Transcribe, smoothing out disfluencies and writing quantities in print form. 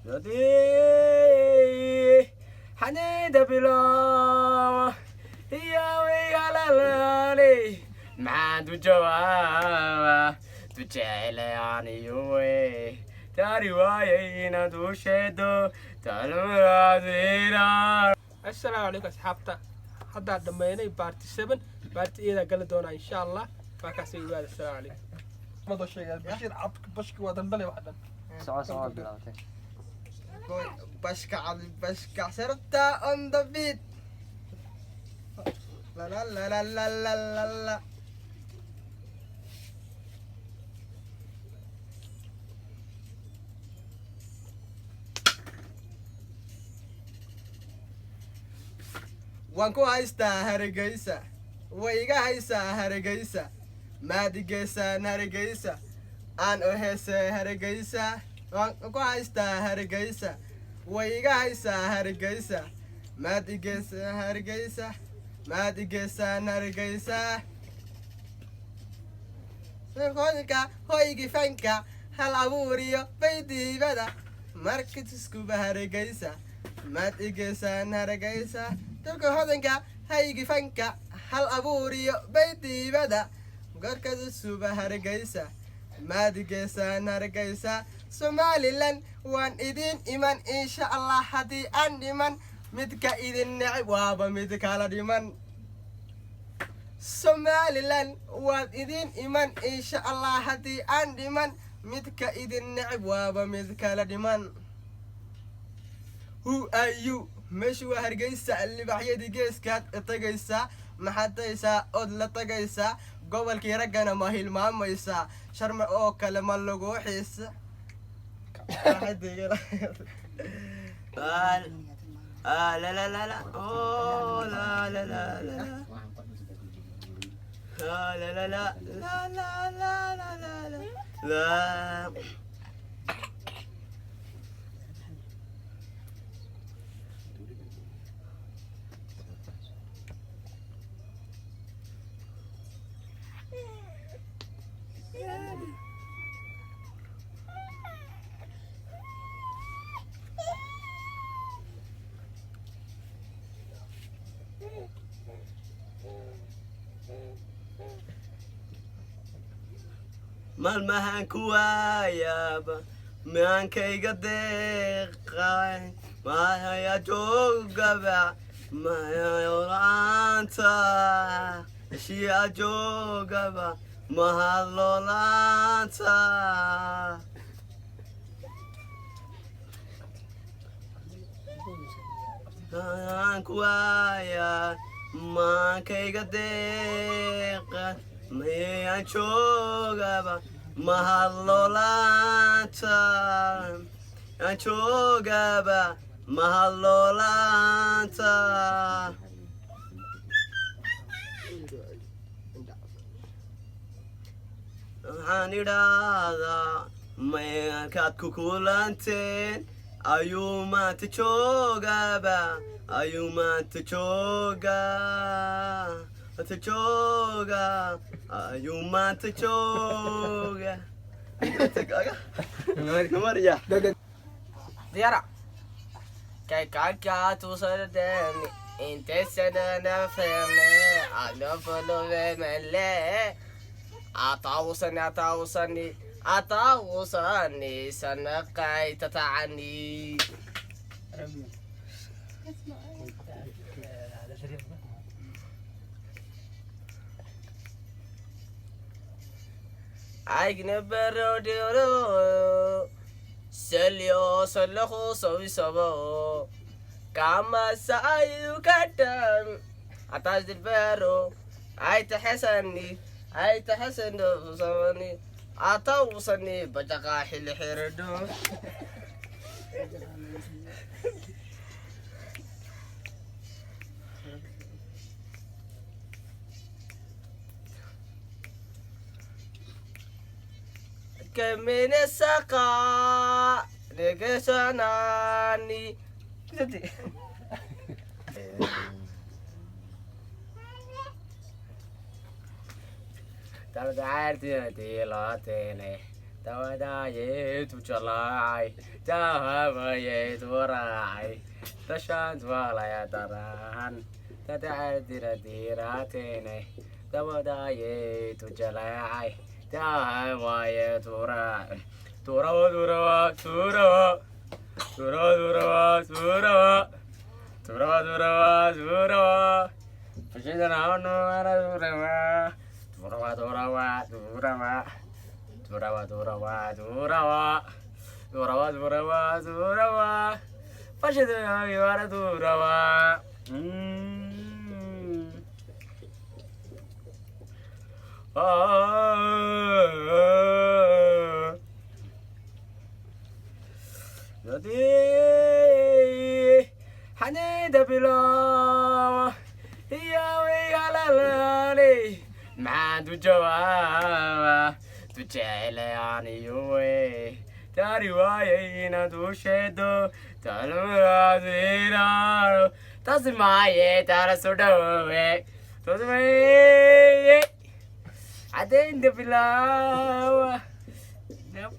Jadi hanya bila ya wiyalalali ma tu jawa tu celani yue tari wayina tu shedo talmuradira. السلام عليكم أصحابتا هذا دمينا بارتي 7 بارتي إذا قال دونا إن شاء الله فكاسي يقال السلام عليكم ما ضل شيء بشير عبك بشك وادن بلي واحدا سوا بلاوتي بشكع سرتا on the beat لا لا لا لا لا لا لا لا waan ku haystaa hargeysa way iga haysaa hargeysa maadigeysaan hargeysa aan u heesay hargeysa waan ku haystaa hargeysa way iga haysaa hargeysa maadigeysaan hargeysa maadigeysaan hargeysa hoyga hoygi fanka hal abuuriyo baydiibada markitiskuba hargeysa maadigeysaan hargeysa dalka hodanka haygi fanka hal abuuriyo baydiibada gorkada suba hargeysa maadigeysaan hargeysa somalilan waan idin iman insha allah haddii aan dhiman midka idin necib waaba mid kala dhiman somalilan waan idin iman insha allah haddii aan dhiman midka idin necib waaba mid kala dhiman who are you meesha waa hargeysa libaxyadii geeskaad tagaysaa maxadaysaa ood la tagaysaa gobolkii raggana ma hilmaamaysaa sharma oo kale ma lagu xiisa لا لا لا لا أوه لا لا لا لا لا لا لا لا لا لا لا لا لا maalmahan kuwaayaba maankayga deeqay mahaya joogaba mahayolaanta shiya joogaba mahadlolaanta maahan kuwaaya maankayga deeqay mayaan joogaba mahadlolaanta aan joogaba mahadlolaanta waxaan idhaahdaa mayankaad ku kulanteen ayuu maanta joogaba ayuu maanta joogaa jooga ayuu maanta jooga diyaara kaykaakatuusadeen intaysadana ferne adafalolemele ataawusani sanaqay tatacani عيقنا بروديرو سليو سلخو سوي سبو كاما سايو كتن عطاش البرو عاي تحسني سواني عطاوصني بجاقا حل حردو كمين السقا نقشناني تعال تعال تيلاتيني Tawadaye to July, Tahawaye to Rai, the Shans Walayataran, Tadiratine, Tawadaye to July, Tahawaye to Rai, Tura, Tura, Tura, Tura, Tura, Tura, Tura, Tura, Tura, Tura, Durawa, Durawa, Durawa, Durawa, Durawa, Durawa, Durawa, Durawa, Durawa, Pashidura, you are a Durawa. Oh, Yodi, Honey, the below, Yahweh, Alalani. Man to Joa to Chele on you way. Tariway to Shadow, Talazira, Tasmaya, Tarasoda. Toss me. I think the below. Nope.